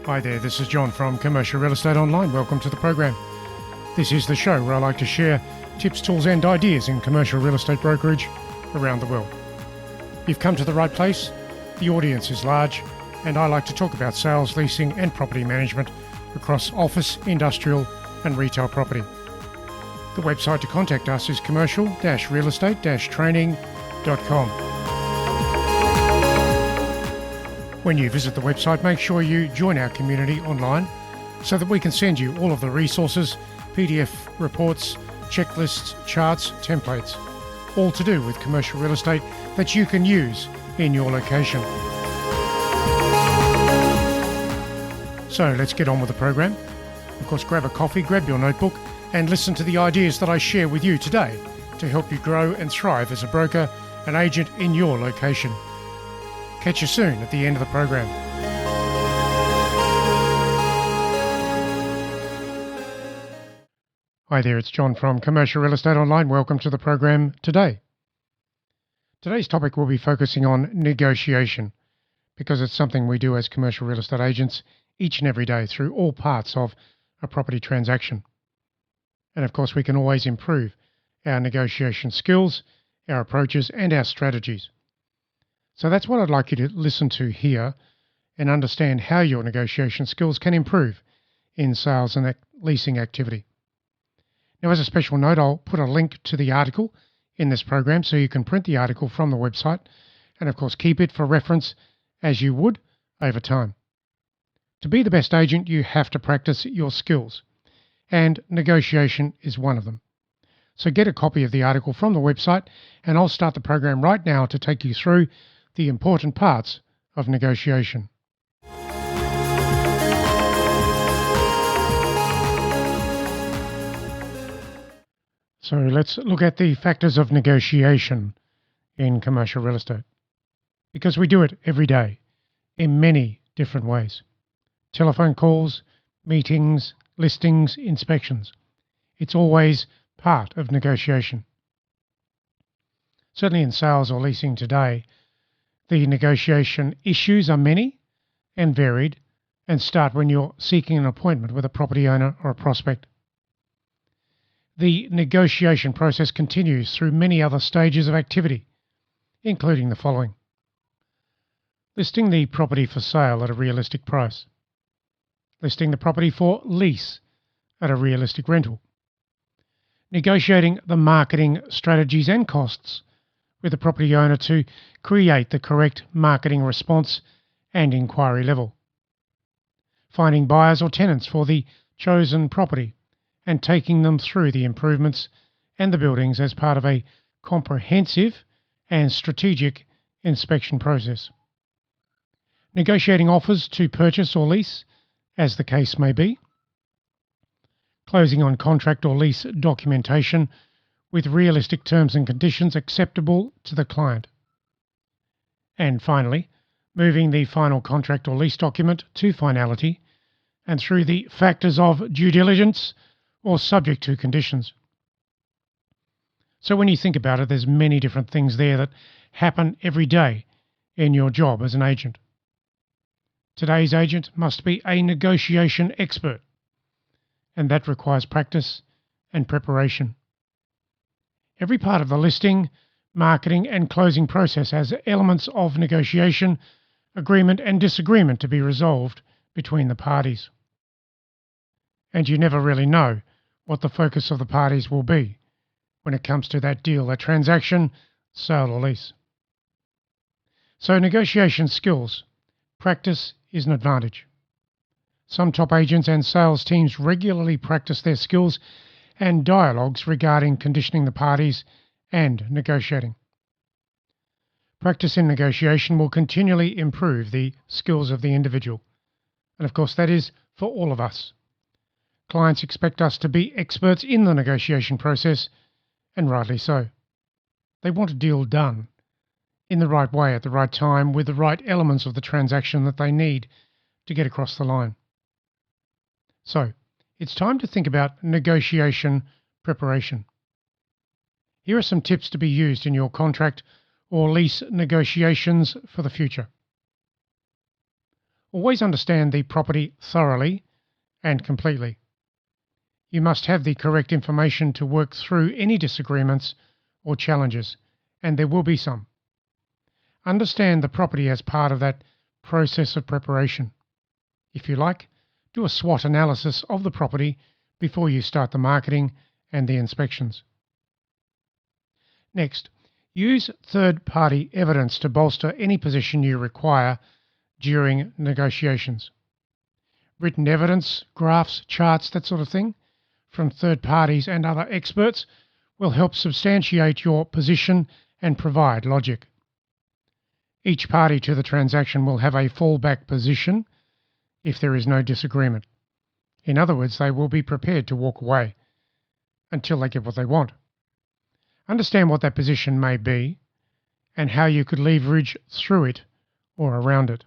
Hi there, this is John from Commercial Real Estate Online. Welcome to the program. This is the show where I like to share tips, tools and ideas in commercial real estate brokerage around the world. You've come to the right place. The audience is large and I like to talk about sales, leasing and property management across office, industrial and retail property. The website to contact us is commercial-realestate-training.com. When you visit the website, make sure you join our community online so that we can send you all of the resources, PDF reports, checklists, charts, templates, all to do with commercial real estate that you can use in your location. So let's get on with the program. Of course, grab a coffee, grab your notebook and listen to the ideas that I share with you today to help you grow and thrive as a broker and agent in your location. Catch you soon at the end of the program. Hi there, it's John from Commercial Real Estate Online. Welcome to the program today. Today's topic will be focusing on negotiation because it's something we do as commercial real estate agents each and every day through all parts of a property transaction. And of course, we can always improve our negotiation skills, our approaches and our strategies. So that's what I'd like you to listen to here and understand how your negotiation skills can improve in sales and leasing activity. Now, as a special note, I'll put a link to the article in this program so you can print the article from the website and, of course, keep it for reference as you would over time. To be the best agent, you have to practice your skills, and negotiation is one of them. So get a copy of the article from the website, and I'll start the program right now to take you through the important parts of negotiation. So let's look at the factors of negotiation in commercial real estate, because we do it every day in many different ways. Telephone calls, meetings, listings, inspections. It's always part of negotiation. Certainly in sales or leasing today, the negotiation issues are many and varied and start when you're seeking an appointment with a property owner or a prospect. The negotiation process continues through many other stages of activity, including the following: listing the property for sale at a realistic price, listing the property for lease at a realistic rental, negotiating the marketing strategies and costs with the property owner to create the correct marketing response and inquiry level, finding buyers or tenants for the chosen property and taking them through the improvements and the buildings as part of a comprehensive and strategic inspection process, negotiating offers to purchase or lease as the case may be, closing on contract or lease documentation with realistic terms and conditions acceptable to the client. And finally, moving the final contract or lease document to finality and through the factors of due diligence or subject to conditions. So when you think about it, there's many different things there that happen every day in your job as an agent. Today's agent must be a negotiation expert, and that requires practice and preparation. Every part of the listing, marketing and closing process has elements of negotiation, agreement and disagreement to be resolved between the parties. And you never really know what the focus of the parties will be when it comes to that deal, that transaction, sale or lease. So negotiation skills, practice is an advantage. Some top agents and sales teams regularly practice their skills and dialogues regarding conditioning the parties and negotiating. Practice in negotiation will continually improve the skills of the individual. And of course, that is for all of us. Clients expect us to be experts in the negotiation process, and rightly so. They want a deal done in the right way at the right time with the right elements of the transaction that they need to get across the line. So, it's time to think about negotiation preparation. Here are some tips to be used in your contract or lease negotiations for the future. Always understand the property thoroughly and completely. You must have the correct information to work through any disagreements or challenges, and there will be some. Understand the property as part of that process of preparation. If you like, do a SWOT analysis of the property before you start the marketing and the inspections. Next, use third-party evidence to bolster any position you require during negotiations. Written evidence, graphs, charts, that sort of thing, from third parties and other experts will help substantiate your position and provide logic. Each party to the transaction will have a fallback position if there is no disagreement. In other words, they will be prepared to walk away until they get what they want. Understand what that position may be and how you could leverage through it or around it.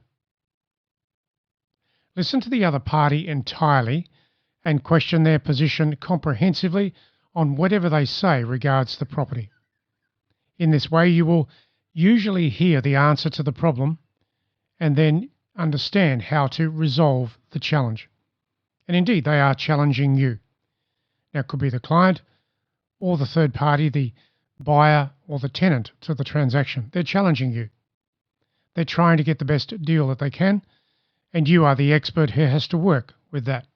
Listen to the other party entirely and question their position comprehensively on whatever they say regards the property. In this way, you will usually hear the answer to the problem and then understand how to resolve the challenge. And indeed, they are challenging you. Now, it could be the client or the third party, the buyer or the tenant to the transaction. They're challenging you. They're trying to get the best deal that they can, and you are the expert who has to work with that.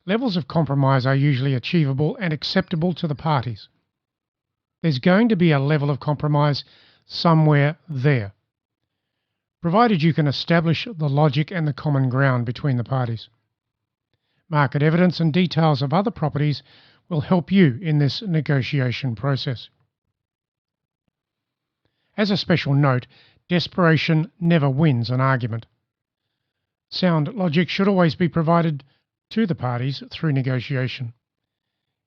Levels of compromise are usually achievable and acceptable to the parties. There's going to be a level of compromise somewhere there, provided you can establish the logic and the common ground between the parties. Market evidence and details of other properties will help you in this negotiation process. As a special note, desperation never wins an argument. Sound logic should always be provided to the parties through negotiation.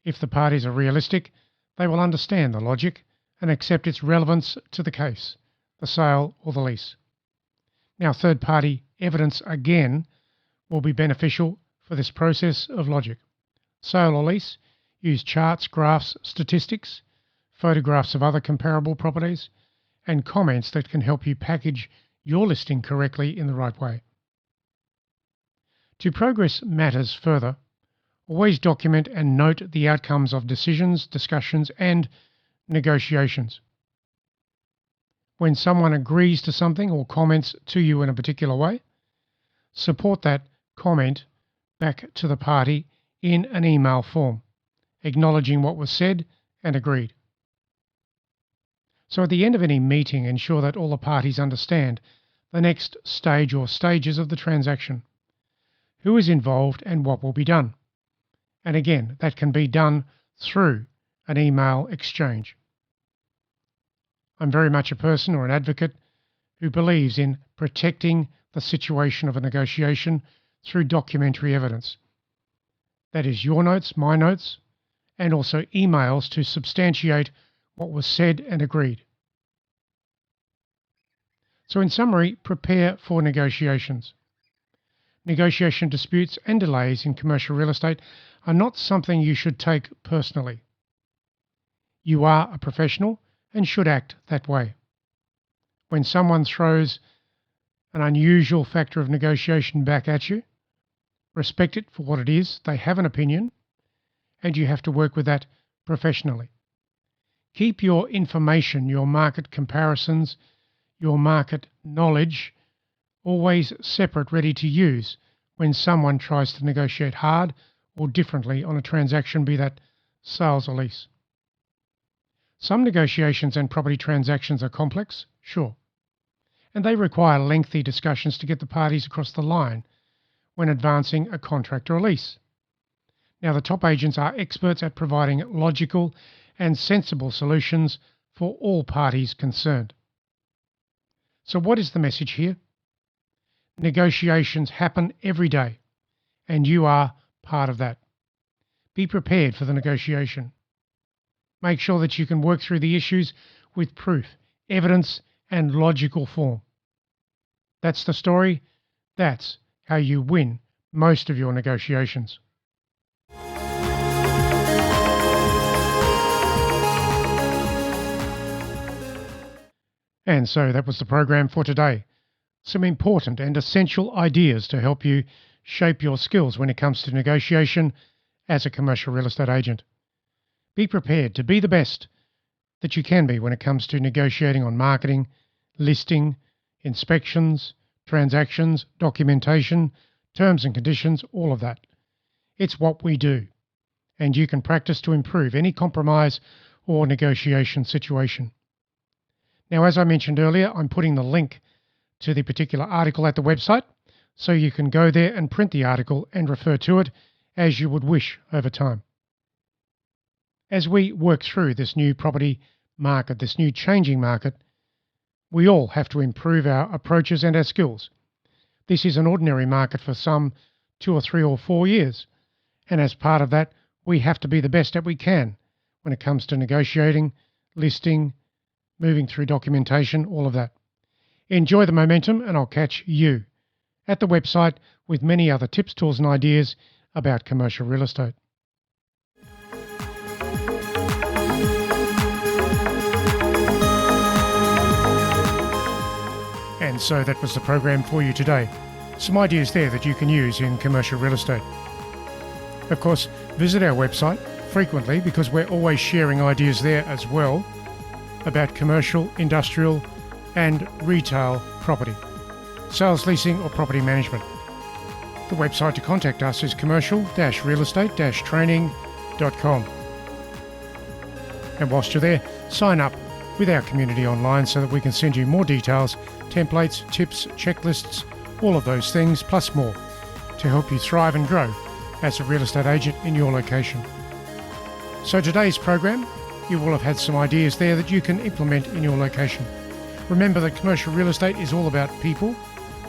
If the parties are realistic, they will understand the logic and accept its relevance to the case, the sale or the lease. Now, third-party evidence again will be beneficial for this process of logic. Sale or lease, use charts, graphs, statistics, photographs of other comparable properties, and comments that can help you package your listing correctly in the right way. To progress matters further, always document and note the outcomes of decisions, discussions, and negotiations. When someone agrees to something or comments to you in a particular way, support that comment back to the party in an email form, acknowledging what was said and agreed. So at the end of any meeting, ensure that all the parties understand the next stage or stages of the transaction, who is involved and what will be done. And again, that can be done through an email exchange. I'm very much a person or an advocate who believes in protecting the situation of a negotiation through documentary evidence. That is your notes, my notes, and also emails to substantiate what was said and agreed. So in summary, prepare for negotiations. Negotiation disputes and delays in commercial real estate are not something you should take personally. You are a professional and should act that way. When someone throws an unusual factor of negotiation back at you, respect it for what it is. They have an opinion, and you have to work with that professionally. Keep your information, your market comparisons, your market knowledge always separate, ready to use when someone tries to negotiate hard or differently on a transaction, be that sales or lease. Some negotiations and property transactions are complex, sure, and they require lengthy discussions to get the parties across the line when advancing a contract or a lease. Now, the top agents are experts at providing logical and sensible solutions for all parties concerned. So what is the message here? Negotiations happen every day, and you are part of that. Be prepared for the negotiation. Make sure that you can work through the issues with proof, evidence, and logical form. That's the story. That's how you win most of your negotiations. And so that was the program for today. some important and essential ideas to help you shape your skills when it comes to negotiation as a commercial real estate agent. Be prepared to be the best that you can be when it comes to negotiating on marketing, listing, inspections, transactions, documentation, terms and conditions, all of that. It's what we do, and you can practice to improve any compromise or negotiation situation. Now, as I mentioned earlier, I'm putting the link to the particular article at the website, so you can go there and print the article and refer to it as you would wish over time. As we work through this new property market, this new changing market, we all have to improve our approaches and our skills. This is an ordinary market for some 2 or 3 or 4 years, and as part of that, we have to be the best that we can when it comes to negotiating, listing, moving through documentation, all of that. Enjoy the momentum, and I'll catch you at the website with many other tips, tools and ideas about commercial real estate. And so that was the program for you today. Some ideas there that you can use in commercial real estate. Of course, visit our website frequently because we're always sharing ideas there as well about commercial, industrial and retail property, sales, leasing or property management. The website to contact us is commercial-real-estate-training.com. And whilst you're there, sign up with our community online so that we can send you more details, templates, tips, checklists, all of those things, plus more, to help you thrive and grow as a real estate agent in your location. So today's program, you will have had some ideas there that you can implement in your location. Remember that commercial real estate is all about people,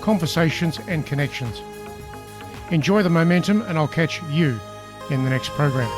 conversations and connections. Enjoy the momentum, and I'll catch you in the next program.